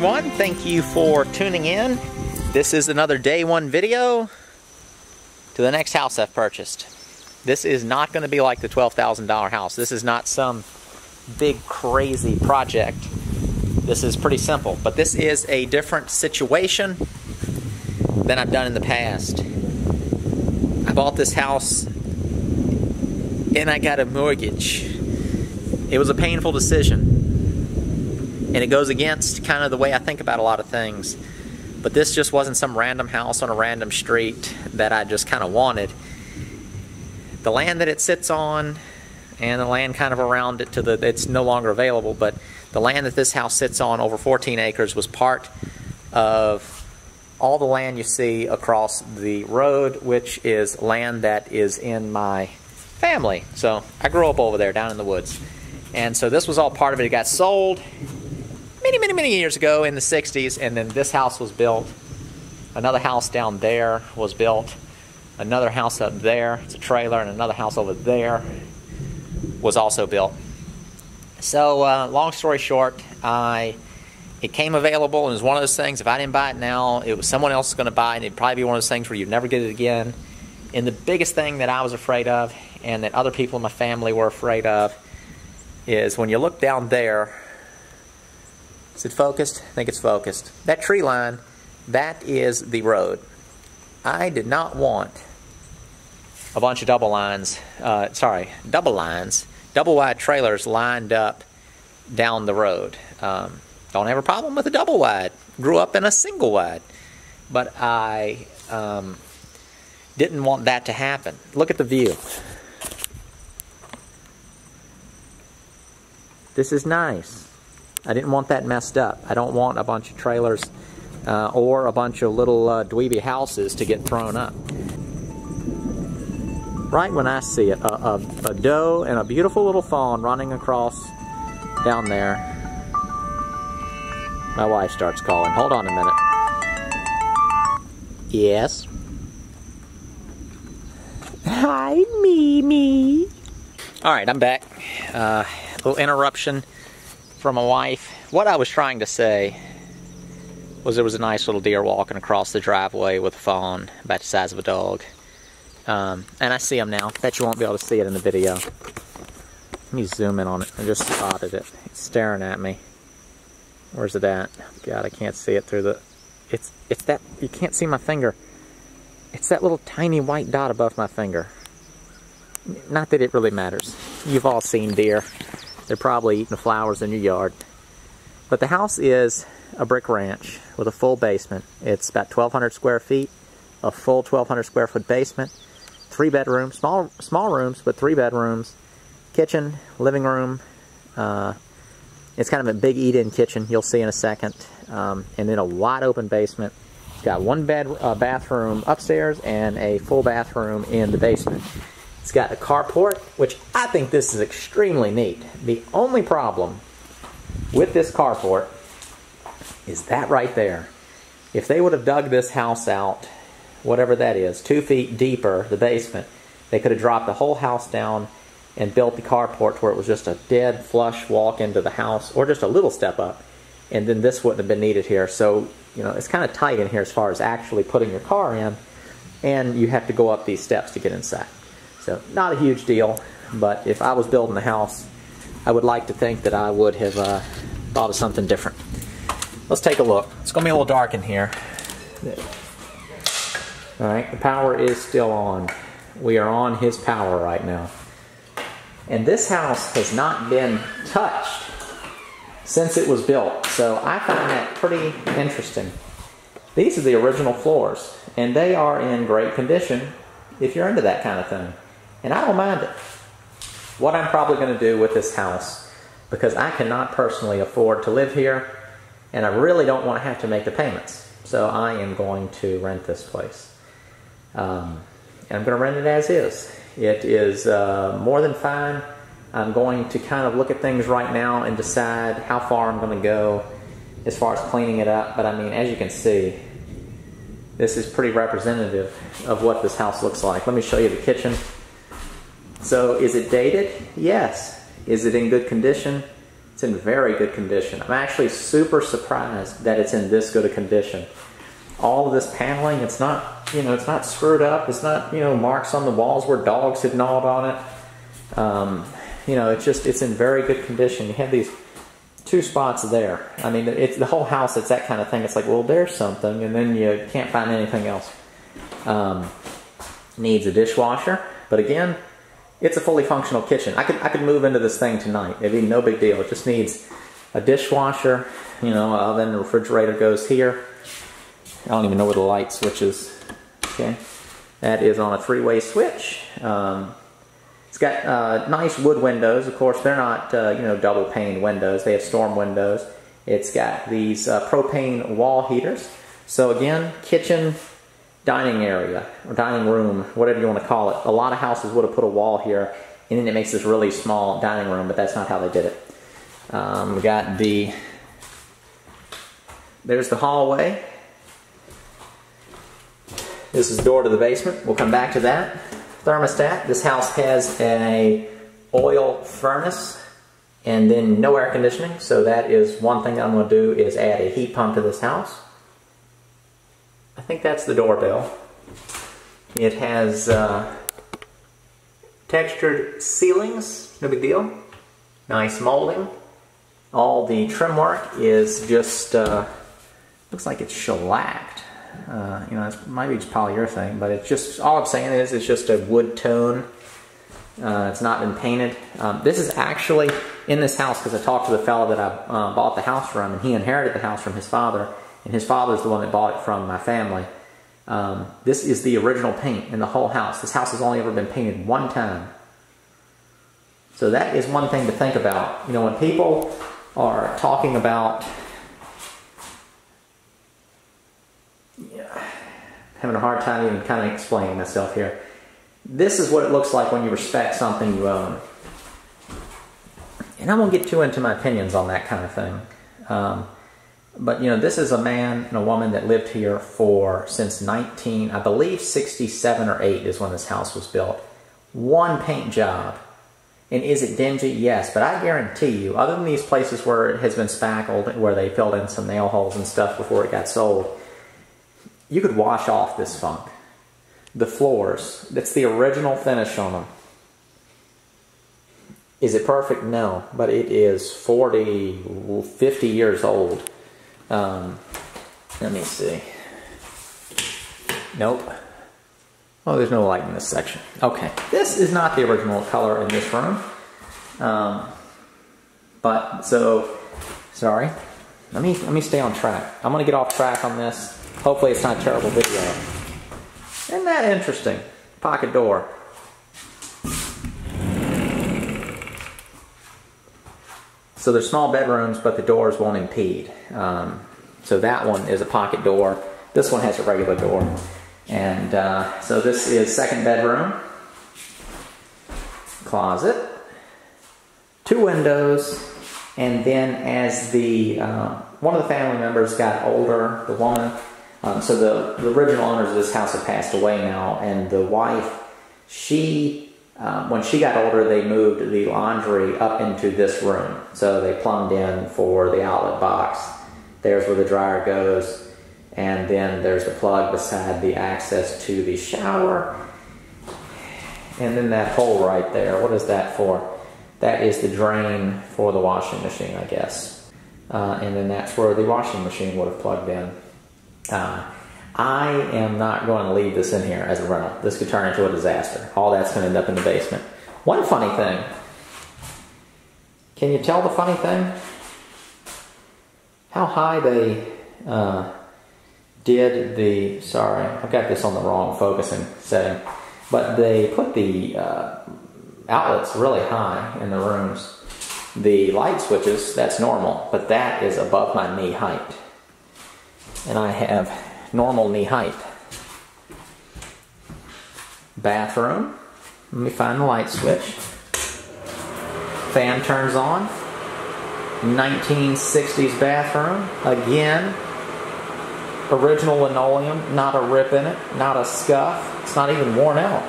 everyone, thank you for tuning in. This is another day one video to the next house I've purchased. This is not going to be like the $12,000 house. This is not some big crazy project. This is pretty simple, but this is a different situation than I've done in the past. I bought this house and I got a mortgage. It was a painful decision. And it goes against kind of the way I think about a lot of things. But this just wasn't some random house on a random street that I just kind of wanted. The land that it sits on and the land kind of around it it's no longer available, but the land that this house sits on, over 14 acres, was part of all the land you see across the road, which is land that is in my family. So I grew up over there down in the woods. And so this was all part of it. It got sold many years ago in the 60s, and then this house was built. Another house down there was built. Another house up there, it's a trailer, and another house over there was also built. So long story short, it came available, and it was one of those things, if I didn't buy it now, it was someone else going to buy it, and it'd probably be one of those things where you'd never get it again. And the biggest thing that I was afraid of, and that other people in my family were afraid of, is when you look down there. Is it focused? I think it's focused. That tree line, that is the road. I did not want a bunch of double lines, double wide trailers lined up down the road. Don't have a problem with a double wide. Grew up in a single wide. But I didn't want that to happen. Look at the view. This is nice. I didn't want that messed up. I don't want a bunch of trailers or a bunch of little dweeby houses to get thrown up. Right when I see it, a doe and a beautiful little fawn running across down there. My wife starts calling. Hold on a minute. Yes? Hi, Mimi. All right, I'm back. A little interruption from my wife. What I was trying to say was there was a nice little deer walking across the driveway with a fawn about the size of a dog. And I see him now. Bet you won't be able to see it in the video. Let me zoom in on it. I just spotted it. It's staring at me. Where's it at? God, I can't see it through the... It's that... You can't see my finger. It's that little tiny white dot above my finger. Not that it really matters. You've all seen deer. They're probably eating the flowers in your yard. But the house is a brick ranch with a full basement. It's about 1,200 square feet, a full 1,200 square foot basement, 3 bedrooms, small rooms, but 3 bedrooms, kitchen, living room. It's kind of a big eat-in kitchen, you'll see in a second, and then a wide open basement. It's got 1 bathroom upstairs and a full bathroom in the basement. It's got a carport, which I think this is extremely neat. The only problem with this carport is that right there. If they would have dug this house out, whatever that is, 2 feet deeper, the basement, they could have dropped the whole house down and built the carport to where it was just a dead flush walk into the house, or just a little step up, and then this wouldn't have been needed here. So, you know, it's kind of tight in here as far as actually putting your car in, and you have to go up these steps to get inside. So, not a huge deal, but if I was building a house, I would like to think that I would have thought of something different. Let's take a look. It's going to be a little dark in here. Alright, the power is still on. We are on his power right now. And this house has not been touched since it was built, so I find that pretty interesting. These are the original floors, and they are in great condition if you're into that kind of thing. And I don't mind it. What I'm probably going to do with this house, because I cannot personally afford to live here, and I really don't want to have to make the payments. So I am going to rent this place. And I'm going to rent it as is. It is more than fine. I'm going to kind of look at things right now and decide how far I'm going to go as far as cleaning it up. But I mean, as you can see, this is pretty representative of what this house looks like. Let me show you the kitchen. So is it dated? Yes. Is it in good condition? It's in very good condition. I'm actually super surprised that it's in this good a condition. All of this paneling, it's not, you know, it's not screwed up. It's not, you know, marks on the walls where dogs had gnawed on it. You know, it's in very good condition. You have these two spots there. I mean, it's the whole house. It's that kind of thing. It's like, well, there's something, and then you can't find anything else. Needs a dishwasher, but again, it's a fully functional kitchen. I could move into this thing tonight. It'd be no big deal. It just needs a dishwasher, you know, oven, the refrigerator goes here. I don't even know where the light switch is. Okay, that is on a three-way switch. It's got nice wood windows. Of course, they're not you know, double pane windows. They have storm windows. It's got these propane wall heaters. So again, kitchen, dining area, or dining room, whatever you want to call it. A lot of houses would have put a wall here, and then it makes this really small dining room, but that's not how they did it. We got there's the hallway. This is the door to the basement. We'll come back to that. Thermostat. This house has an oil furnace and then no air conditioning, so that is one thing that I'm going to do, is add a heat pump to this house. I think that's the doorbell. It has textured ceilings, no big deal. Nice molding. All the trim work is just, looks like it's shellacked. You know, it might be just polyurethane, but it's just, all I'm saying is it's just a wood tone. It's not been painted. This is actually in this house because I talked to the fellow that I bought the house from, and he inherited the house from his father. And his father's the one that bought it from my family. This is the original paint in the whole house. This house has only ever been painted one time. So that is one thing to think about. You know, when people are talking about having a hard time even kind of explaining myself here. This is what it looks like when you respect something you own. And I won't get too into my opinions on that kind of thing. But, you know, this is a man and a woman that lived here since I believe 67 or 8 is when this house was built. One paint job. And is it dingy? Yes, but I guarantee you, other than these places where it has been spackled, where they filled in some nail holes and stuff before it got sold, you could wash off this funk. The floors, that's the original finish on them. Is it perfect? No, but it is 40, 50 years old. Let me see. Nope. Oh, there's no light in this section. Okay, this is not the original color in this room. But so, sorry. Let me stay on track. I'm gonna get off track on this. Hopefully, it's not a terrible video. Isn't that interesting? Pocket door. So there's small bedrooms, but the doors won't impede. So that one is a pocket door. This one has a regular door. And so this is second bedroom. Closet. 2 windows. And then as the one of the family members got older, the woman, so the original owners of this house have passed away now, and the wife, when she got older, they moved the laundry up into this room. So they plumbed in for the outlet box. There's where the dryer goes. And then there's the plug beside the access to the shower. And then that hole right there, what is that for? That is the drain for the washing machine, I guess. And then that's where the washing machine would have plugged in. I am not going to leave this in here as a rental. This could turn into a disaster. All that's going to end up in the basement. One funny thing. Can you tell the funny thing? How high they did the, sorry, I've got this on the wrong focusing setting, but they put the outlets really high in the rooms. The light switches, that's normal, but that is above my knee height. And I have normal knee height. Bathroom. Let me find the light switch. Fan turns on. 1960s bathroom. Again, original linoleum, not a rip in it, not a scuff. It's not even worn out.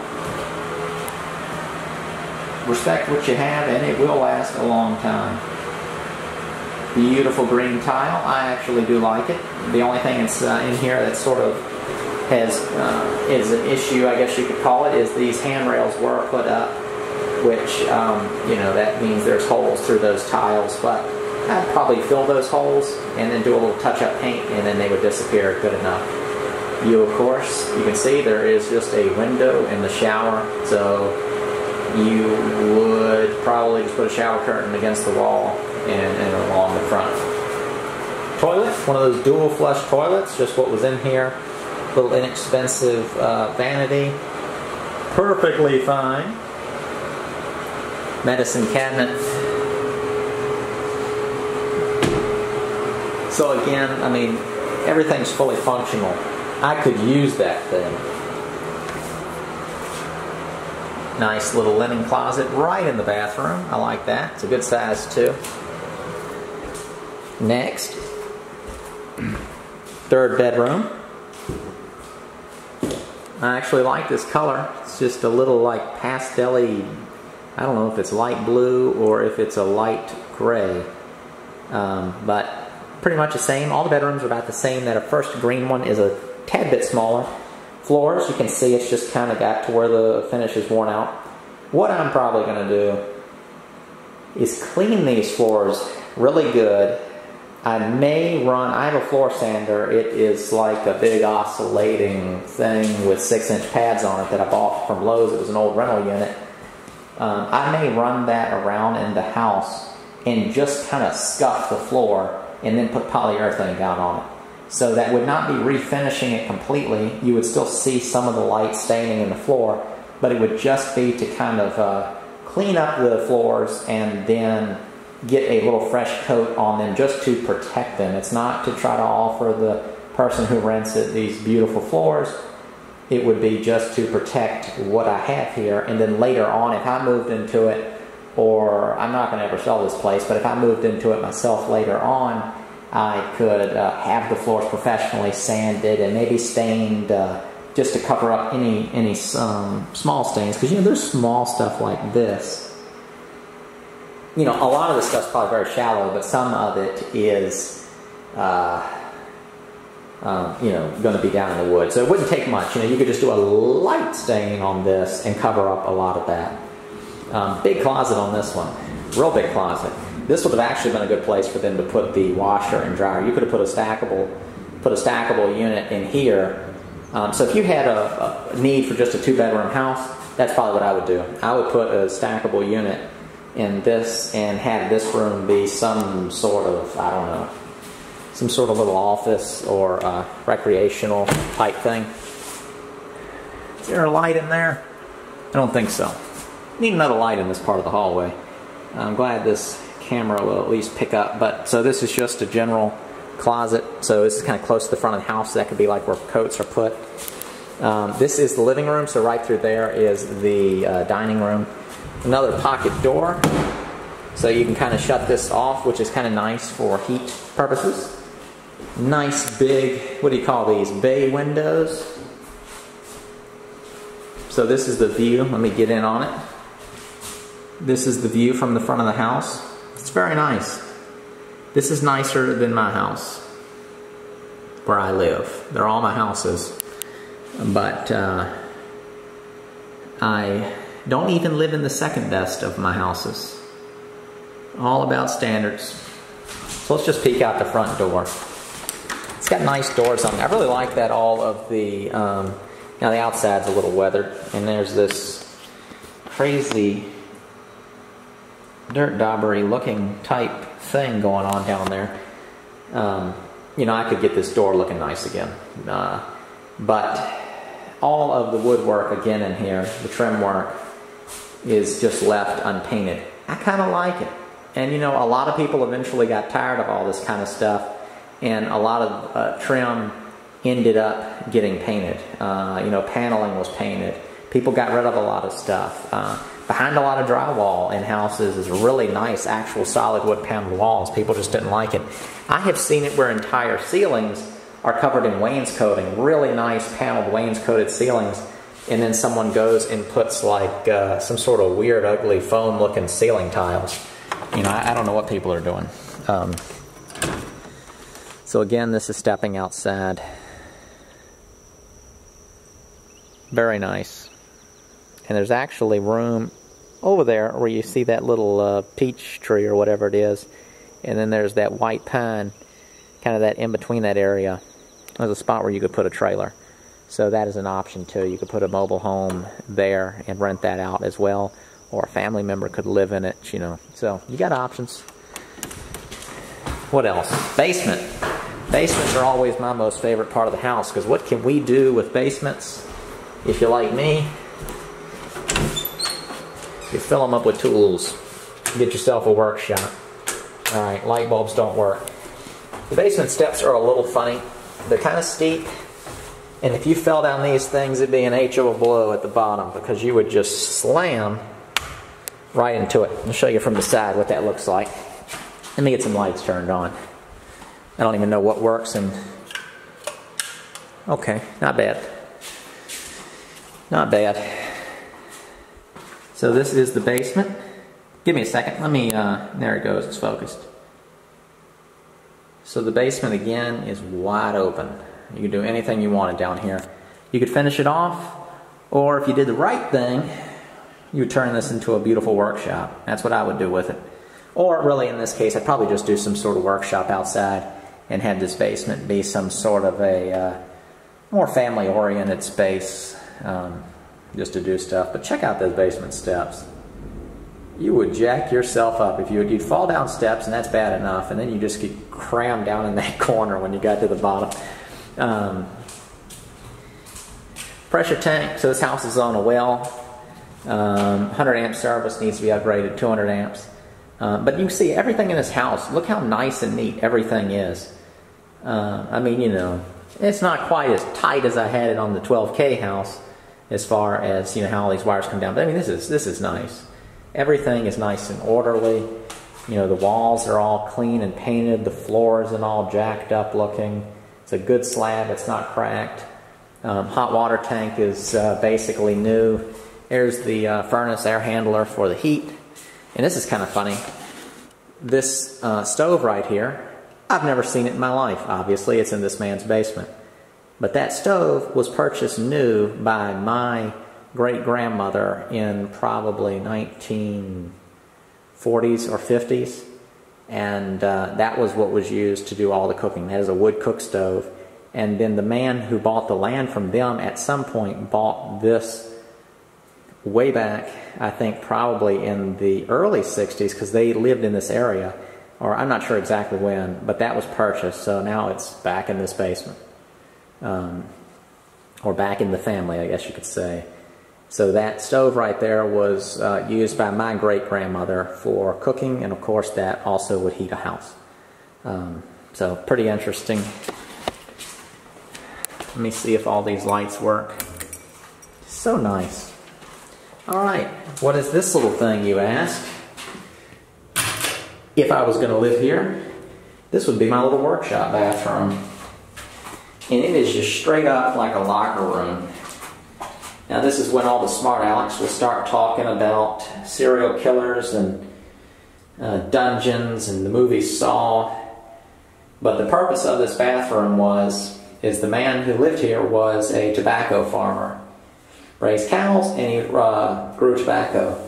Respect what you have, and it will last a long time. Beautiful green tile. I actually do like it. The only thing that's in here that sort of has is an issue, I guess you could call it, is these handrails were put up, which you know, that means there's holes through those tiles. But I'd probably fill those holes and then do a little touch-up paint, and then they would disappear good enough. You, of course, you can see there is just a window in the shower, so you would probably just put a shower curtain against the wall and along the front. Toilet, one of those dual flush toilets, just what was in here. Little inexpensive vanity, perfectly fine. Medicine cabinet. So again, I mean, everything's fully functional. I could use that thing. Nice little linen closet right in the bathroom. I like that. It's a good size too. Next, third bedroom. I actually like this color. It's just a little like pastel-y. I don't know if it's light blue or if it's a light gray. But pretty much the same. All the bedrooms are about the same. That first green one is a tad bit smaller. Floors, you can see it's just kind of got to where the finish is worn out. What I'm probably going to do is clean these floors really good. I have a floor sander. It is like a big oscillating thing with 6-inch pads on it that I bought from Lowe's. It was an old rental unit. I may run that around in the house and just kind of scuff the floor and then put polyurethane down on it. So that would not be refinishing it completely. You would still see some of the light staining in the floor, but it would just be to kind of clean up the floors and then get a little fresh coat on them just to protect them. It's not to try to offer the person who rents it these beautiful floors. It would be just to protect what I have here, and then later on, if I moved into it, or I'm not going to ever sell this place, but if I moved into it myself later on, I could have the floors professionally sanded and maybe stained just to cover up any small stains. Because, you know, there's small stuff like this. You know, a lot of this stuff's probably very shallow, but some of it is, you know, going to be down in the wood. So it wouldn't take much. You know, you could just do a light stain on this and cover up a lot of that. Big closet on this one. Real big closet. This would have actually been a good place for them to put the washer and dryer. You could have put a stackable unit in here. So if you had a need for just a 2-bedroom house, that's probably what I would do. I would put a stackable unit in this and have this room be some sort of, I don't know, some sort of little office or recreational type thing. Is there a light in there? I don't think so. Need another light in this part of the hallway. I'm glad this camera will at least pick up. But so this is just a general closet. So this is kind of close to the front of the house. That could be like where coats are put. This is the living room. So right through there is the dining room. Another pocket door. So you can kind of shut this off, which is kind of nice for heat purposes. Nice big, what do you call these? Bay windows. So this is the view. Let me get in on it. This is the view from the front of the house. It's very nice. This is nicer than my house where I live. They're all my houses. But I don't even live in the second best of my houses. All about standards. So let's just peek out the front door. It's got nice doors on it. I really like that all of the, now the outside's a little weathered, and there's this crazy dirt daubery looking type thing going on down there. You know, I could get this door looking nice again. But all of the woodwork again in here, the trim work, is just left unpainted. I kind of like it. And you know, a lot of people eventually got tired of all this kind of stuff, and a lot of trim ended up getting painted. You know, paneling was painted. People got rid of a lot of stuff. Behind a lot of drywall in houses is really nice, actual solid wood paneled walls. People just didn't like it. I have seen it where entire ceilings are covered in wainscoting, really nice paneled wainscoted ceilings, and then someone goes and puts like some sort of weird, ugly foam looking ceiling tiles. You know, I don't know what people are doing. So again, this is stepping outside. Very nice. And there's actually room over there where you see that little peach tree or whatever it is. And then there's that white pine, kind of that in between that area. There's a spot where you could put a trailer. So that is an option too. You could put a mobile home there and rent that out as well. Or a family member could live in it, you know. So you got options. What else? Basement. Basements are always my most favorite part of the house, because what can we do with basements? If you're like me, you fill them up with tools. Get yourself a workshop. Alright, light bulbs don't work. The basement steps are a little funny. They're kind of steep. And if you fell down these things, it'd be an H of a blow at the bottom, because you would just slam right into it. I'll show you from the side what that looks like. Let me get some lights turned on. I don't even know what works, and okay, not bad. Not bad. So this is the basement. Give me a second. Let me, there it goes, it's focused. So the basement again is wide open. You can do anything you wanted down here. You could finish it off, or if you did the right thing, you would turn this into a beautiful workshop. That's what I would do with it. Or really in this case, I'd probably just do some sort of workshop outside and have this basement be some sort of a more family-oriented space, just to do stuff. But check out those basement steps. You would jack yourself up if you'd fall down steps, and that's bad enough, and then you just get crammed down in that corner when you got to the bottom. Pressure tank. So this house is on a well. 100 amp service, needs to be upgraded, 200 amps. But you can see everything in this house. Look how nice and neat everything is. I mean, you know, it's not quite as tight as I had it on the 12K house, as far as, you know, how all these wires come down. But I mean, this is nice. Everything is nice and orderly. You know, the walls are all clean and painted. The floor isn't all jacked up looking. It's a good slab. It's not cracked. Hot water tank is basically new. There's the furnace air handler for the heat. And this is kind of funny. This stove right here, I've never seen it in my life. Obviously, it's in this man's basement. But that stove was purchased new by my great-grandmother in probably 1940s or 50s. And that was what was used to do all the cooking. That is a wood cook stove. And then the man who bought the land from them at some point bought this way back, I think probably in the early 60s, because they lived in this area, or I'm not sure exactly when, but that was purchased, so now it's back in this basement. Or back in the family, I guess you could say. So that stove right there was used by my great-grandmother for cooking, and of course that also would heat a house. So pretty interesting. Let me see if all these lights work. So nice. Alright, what is this little thing, you ask? If I was going to live here, this would be my little workshop bathroom. And it is just straight up like a locker room. Now this is when all the smart Alecks will start talking about serial killers and dungeons and the movie Saw. But the purpose of this bathroom is the man who lived here was a tobacco farmer. Raised cows and he grew tobacco.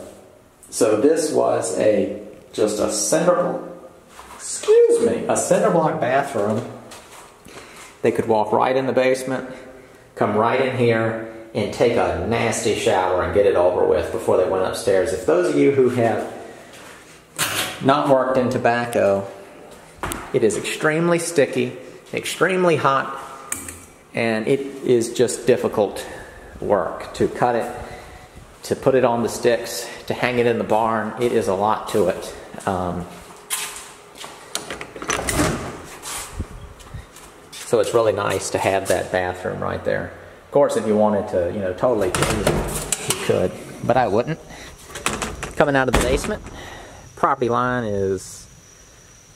So this was just a cinder block bathroom. They could walk right in the basement, come right in here, and take a nasty shower and get it over with before they went upstairs. If those of you who have not worked in tobacco, it is extremely sticky, extremely hot, and it is just difficult work to cut it, to put it on the sticks, to hang it in the barn. It is a lot to it. So it's really nice to have that bathroom right there. Of course, if you wanted to, you know, totally change it, you could, but I wouldn't. Coming out of the basement, property line is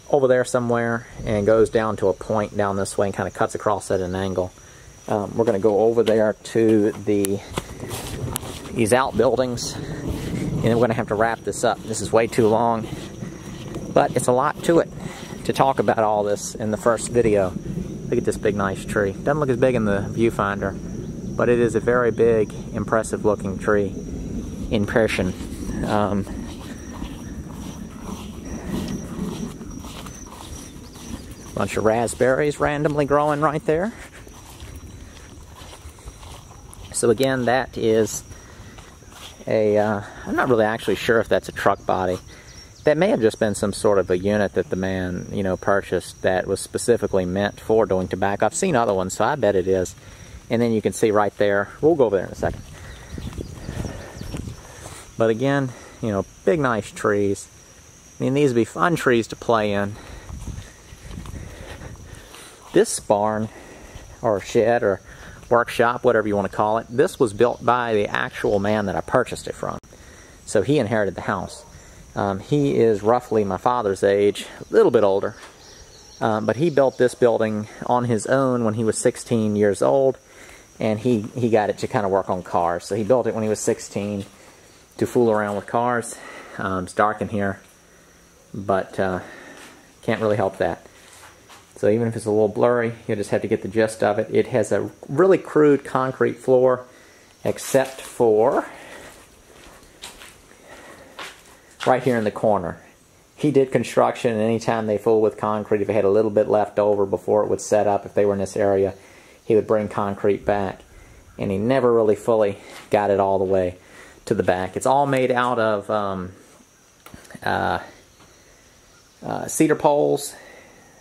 over there somewhere and goes down to a point down this way and kind of cuts across at an angle. We're going to go over there to these outbuildings, and then we're going to have to wrap this up. This is way too long, but it's a lot to it to talk about all this in the first video. Look at this big nice tree. Doesn't look as big in the viewfinder, but it is a very big, impressive looking tree in person. Bunch of raspberries randomly growing right there. So again, that is a, I'm not really actually sure if that's a truck body. That may have just been some sort of a unit that the man, you know, purchased that was specifically meant for doing tobacco. I've seen other ones, so I bet it is. And then you can see right there, we'll go over there in a second. But again, you know, big nice trees. I mean, these would be fun trees to play in. This barn, or shed, or workshop, whatever you want to call it, this was built by the actual man that I purchased it from. So he inherited the house. He is roughly my father's age, a little bit older. But he built this building on his own when he was 16 years old, and he got it to kind of work on cars. So he built it when he was 16 to fool around with cars. It's dark in here, but can't really help that. So even if it's a little blurry, you'll just have to get the gist of it. It has a really crude concrete floor, except for right here in the corner. He did construction, and anytime they fool with concrete, if they had a little bit left over before it would set up, if they were in this area, he would bring concrete back. And he never really fully got it all the way to the back. It's all made out of cedar poles.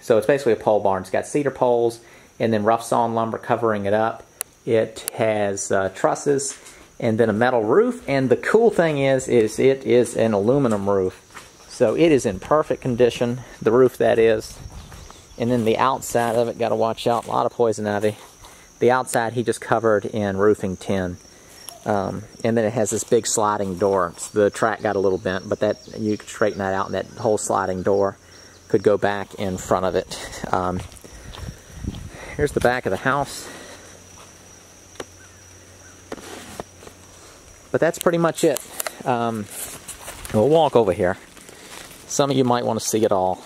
So it's basically a pole barn. It's got cedar poles and then rough sawn lumber covering it up. It has trusses and then a metal roof. And the cool thing is it is an aluminum roof. So it is in perfect condition, the roof that is. And then the outside of it, got to watch out, a lot of poison ivy. The outside he just covered in roofing tin. And then it has this big sliding door. The track got a little bent, but that you could straighten that out, and that whole sliding door could go back in front of it. Here's the back of the house. But that's pretty much it. We'll walk over here. Some of you might want to see it all.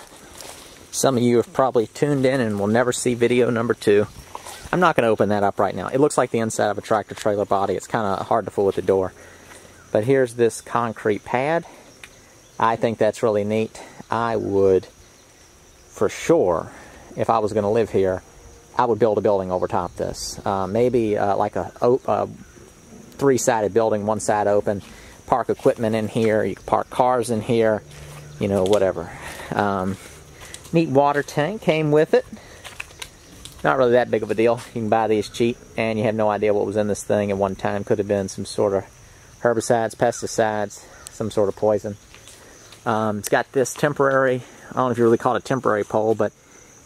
Some of you have probably tuned in and will never see video number 2. I'm not going to open that up right now. It looks like the inside of a tractor trailer body. It's kind of hard to fool with the door. But here's this concrete pad. I think that's really neat. I would, for sure, if I was going to live here, I would build a building over top this. Maybe like a 3-sided building, one side open. Park equipment in here. You can park cars in here. You know, whatever. Neat water tank came with it. Not really that big of a deal. You can buy these cheap, and you have no idea what was in this thing at one time. Could have been some sort of herbicides, pesticides, some sort of poison. It's got this temporary, I don't know if you really call it a temporary pole, but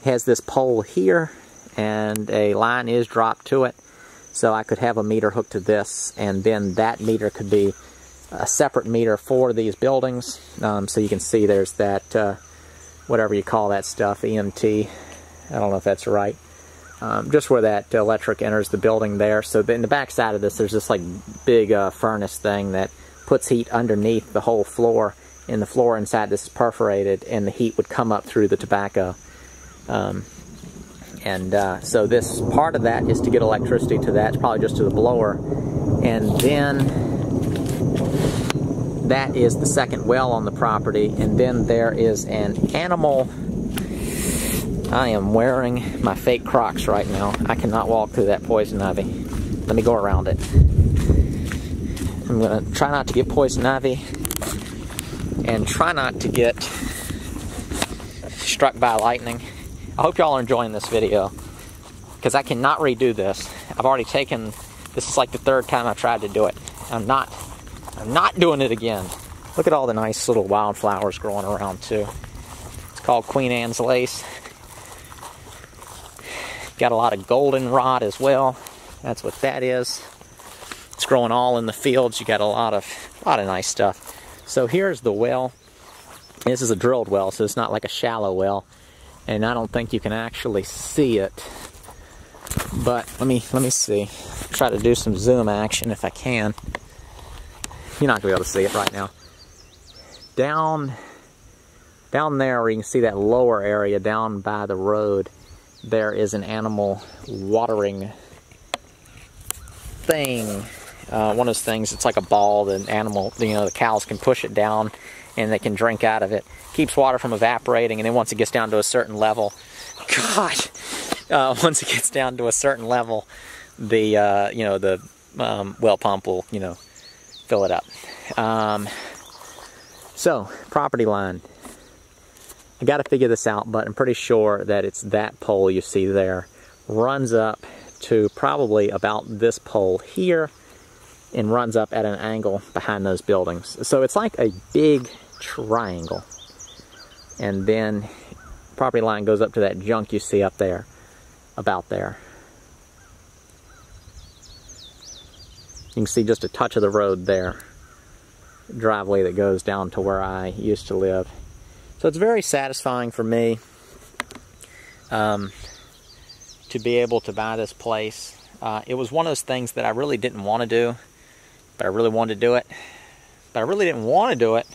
it has this pole here, and a line is dropped to it. So I could have a meter hooked to this, and then that meter could be a separate meter for these buildings. So you can see there's that, whatever you call that stuff, EMT. I don't know if that's right. Just where that electric enters the building there. So in the back side of this, there's this like big furnace thing that puts heat underneath the whole floor. And the floor inside this is perforated, and the heat would come up through the tobacco. So this part of that is to get electricity to that. It's probably just to the blower. And then that is the second well on the property. And then there is an animal. I am wearing my fake Crocs right now. I cannot walk through that poison ivy. Let me go around it. I'm going to try not to get poison ivy and try not to get struck by lightning. I hope y'all are enjoying this video, because I cannot redo this. I've already taken, this is like the 3rd time I've tried to do it. I'm not doing it again. Look at all the nice little wildflowers growing around too. It's called Queen Anne's lace. Got a lot of goldenrod as well. That's what that is. It's growing all in the fields. You got a lot of nice stuff. So here's the well. This is a drilled well, so it's not like a shallow well. And I don't think you can actually see it. But let me see. Try to do some zoom action if I can. You're not gonna be able to see it right now. Down Down there, where you can see that lower area down by the road, there is an animal watering thing. One of those things, it's like a ball, the animal, the cows can push it down and they can drink out of it. Keeps water from evaporating, and then once it gets down to a certain level, once it gets down to a certain level, the well pump will, fill it up. So, property line. I got to figure this out, but I'm pretty sure that it's that pole you see there. Runs up to probably about this pole here and runs up at an angle behind those buildings. So it's like a big triangle. And then property line goes up to that junk you see up there, about there. You can see just a touch of the road there. Driveway that goes down to where I used to live. So it's very satisfying for me to be able to buy this place. It was one of those things that I really didn't want to do, but I really wanted to do it. But I really didn't want to do it,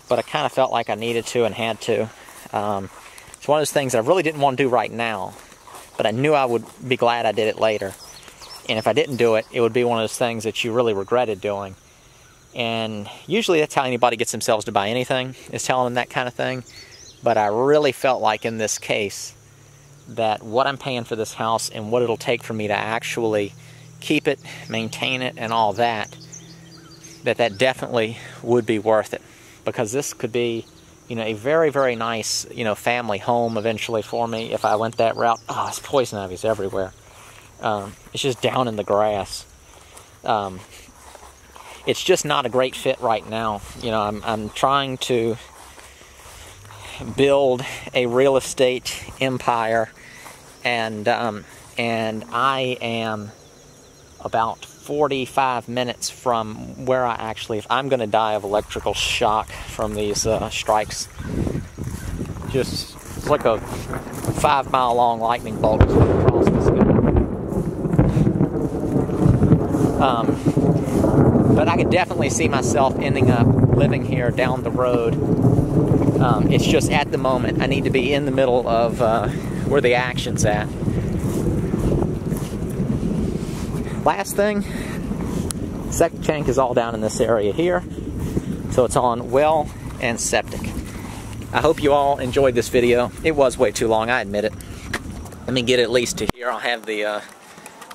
but I kind of felt like I needed to and had to. It's one of those things I really didn't want to do right now, but I knew I would be glad I did it later. And if I didn't do it, it would be one of those things that you really regretted doing. And usually that's how anybody gets themselves to buy anything, is telling them that kind of thing. But I really felt like in this case that what I'm paying for this house and what it'll take for me to actually keep it, maintain it, and all that, that definitely would be worth it. Because this could be, a very, very nice, family home eventually for me if I went that route. Oh, it's poison ivy's everywhere. It's just down in the grass. It's just not a great fit right now. I'm trying to build a real estate empire, and I am about 45 minutes from where I'm going to die of electrical shock from these strikes. It's like a 5-mile long lightning bolt across the sky. But I could definitely see myself ending up living here down the road. It's just at the moment I need to be in the middle of where the action's at. Last thing, septic tank is all down in this area here. So it's on well and septic. I hope you all enjoyed this video. It was way too long, I admit it. Let me get at least to here. I'll have the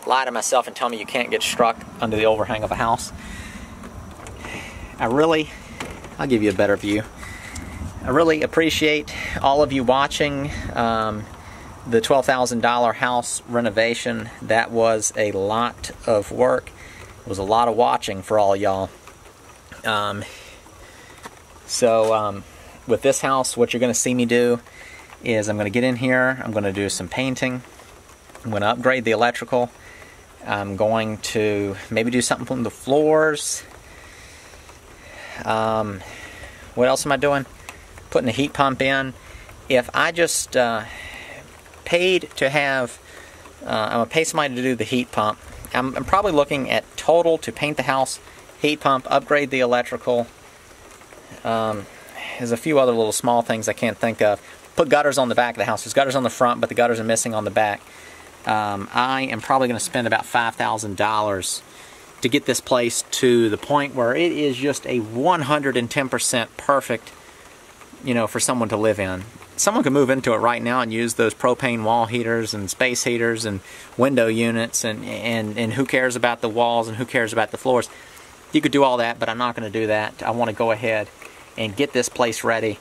lie to myself and tell me you can't get struck under the overhang of a house. I'll give you a better view. I really appreciate all of you watching the $12,000 house renovation. That was a lot of work. It was a lot of watching for all y'all. With this house, what you're going to see me do is I'm going to get in here, I'm going to do some painting, I'm going to upgrade the electrical, I'm going to maybe do something from the floors. What else am I doing? Putting a heat pump in. If I just paid to have, I'm going to pay somebody to do the heat pump, I'm probably looking at total to paint the house, heat pump, upgrade the electrical. There's a few other little small things I can't think of. Put gutters on the back of the house. There's gutters on the front, but the gutters are missing on the back. I am probably going to spend about $5,000 to get this place to the point where it is just a 110% perfect, for someone to live in. Someone can move into it right now and use those propane wall heaters and space heaters and window units and who cares about the walls and who cares about the floors. You could do all that, but I'm not going to do that. I want to go ahead and get this place ready,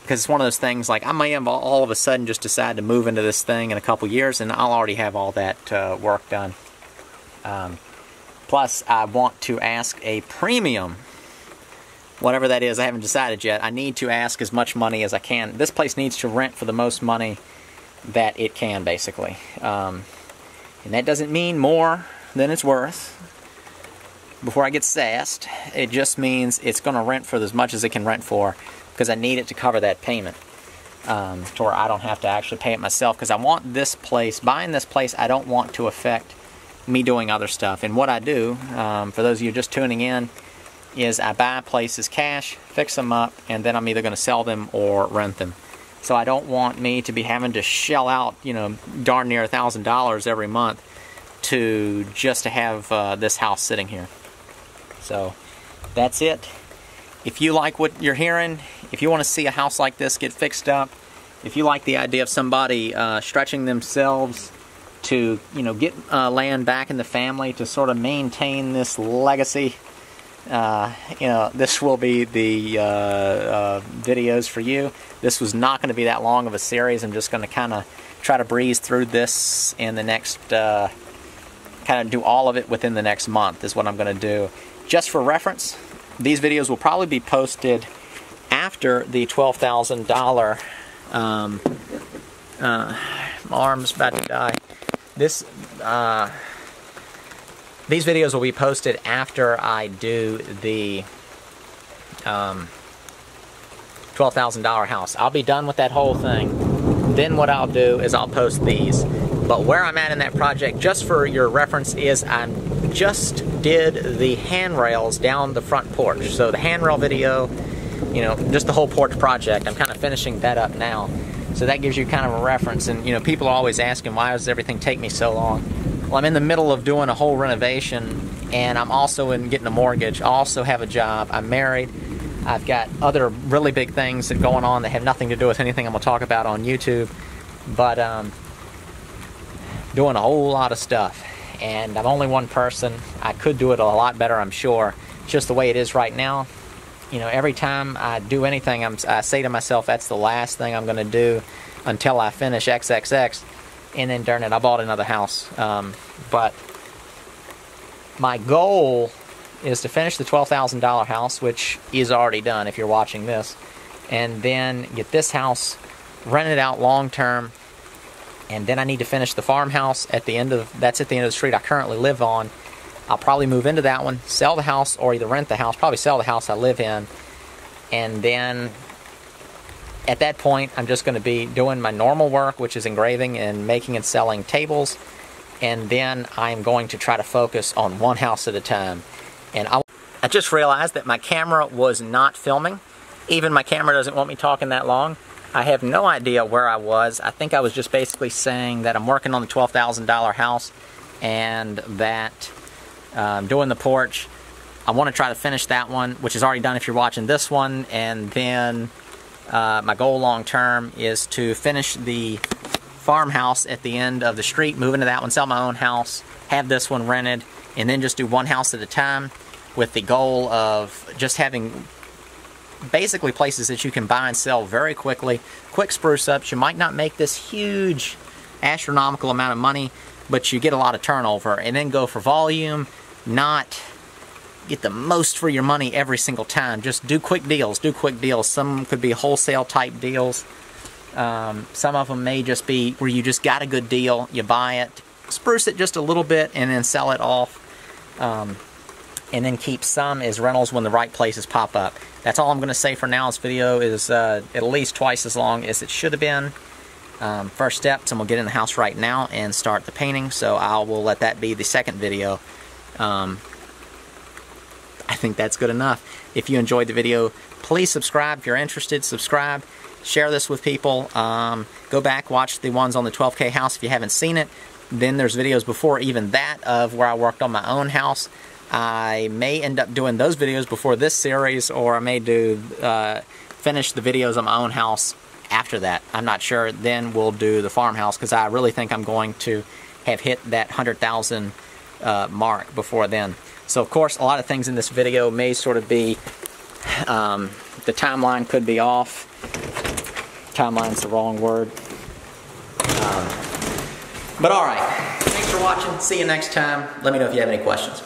because it's one of those things like I may have all of a sudden just decide to move into this thing in a couple years and I'll already have all that work done. Plus, I want to ask a premium, whatever that is. I haven't decided yet. I need to ask as much money as I can. This place needs to rent for the most money that it can, basically. And that doesn't mean more than it's worth. Before I get sassed, it just means it's going to rent for as much as it can rent for, because I need it to cover that payment. To where I don't have to actually pay it myself, because I want this place, buying this place, I don't want to affect me doing other stuff. And what I do, for those of you just tuning in, is I buy places cash, fix them up, and then I'm either going to sell them or rent them. So I don't want me to be having to shell out, you know, darn near $1,000 every month just to have this house sitting here. So that's it. If you like what you're hearing, if you want to see a house like this get fixed up, if you like the idea of somebody stretching themselves to, you know, get land back in the family to sort of maintain this legacy, you know, this will be the videos for you. This was not going to be that long of a series. I'm just going to kind of try to breeze through this in the next, kind of do all of it within the next month is what I'm going to do. Just for reference, these videos will probably be posted after the $12,000, my arm's about to die. These videos will be posted after I do the $12,000 house. I'll be done with that whole thing. Then what I'll do is I'll post these. But where I'm at in that project, just for your reference, is I just did the handrails down the front porch. So the handrail video, you know, just the whole porch project, I'm kind of finishing that up now. So that gives you kind of a reference. And, you know, people are always asking, why does everything take me so long? Well, I'm in the middle of doing a whole renovation, and I'm also getting a mortgage. I also have a job. I'm married. I've got other really big things that are going on that have nothing to do with anything I'm going to talk about on YouTube. But doing a whole lot of stuff. And I'm only one person. I could do it a lot better, I'm sure. It's just the way it is right now. You know, every time I do anything, I say to myself, that's the last thing I'm going to do until I finish XXX. And then, darn it, I bought another house. But my goal is to finish the $12,000 house, which is already done if you're watching this, and then get this house rented out long term. And then I need to finish the farmhouse at the end of the street I currently live on. I'll probably move into that one, sell the house, or either rent the house, probably sell the house I live in. And then at that point, I'm just going to be doing my normal work, which is engraving and making and selling tables. And then I'm going to try to focus on one house at a time. And I just realized that my camera was not filming. Even my camera doesn't want me talking that long. I have no idea where I was. I think I was just basically saying that I'm working on the $12,000 house and that I'm doing the porch. I want to try to finish that one, which is already done if you're watching this one. And then my goal long term is to finish the farmhouse at the end of the street, move into that one, sell my own house, have this one rented, and then just do one house at a time with the goal of just having basically places that you can buy and sell very quickly, quick spruce ups. You might not make this huge astronomical amount of money, but you get a lot of turnover, and then go for volume, not get the most for your money every single time. Just do quick deals, Some could be wholesale type deals. Some of them may just be where you just got a good deal, you buy it, spruce it just a little bit, and then sell it off. And then keep some as rentals when the right places pop up. That's all I'm going to say for now. This video is at least twice as long as it should have been. First steps, and we'll get in the house right now and start the painting, so I will let that be the second video. I think that's good enough. If you enjoyed the video, please subscribe. If you're interested, subscribe. Share this with people. Go back, watch the ones on the 12K house if you haven't seen it. Then there's videos before even that of where I worked on my own house. I may end up doing those videos before this series, or I may do finish the videos on my own house after that. I'm not sure. Then we'll do the farmhouse, because I really think I'm going to have hit that 100,000 mark before then. So of course, a lot of things in this video may sort of be, the timeline could be off. Timeline's the wrong word. But alright, thanks for watching. See you next time. Let me know if you have any questions.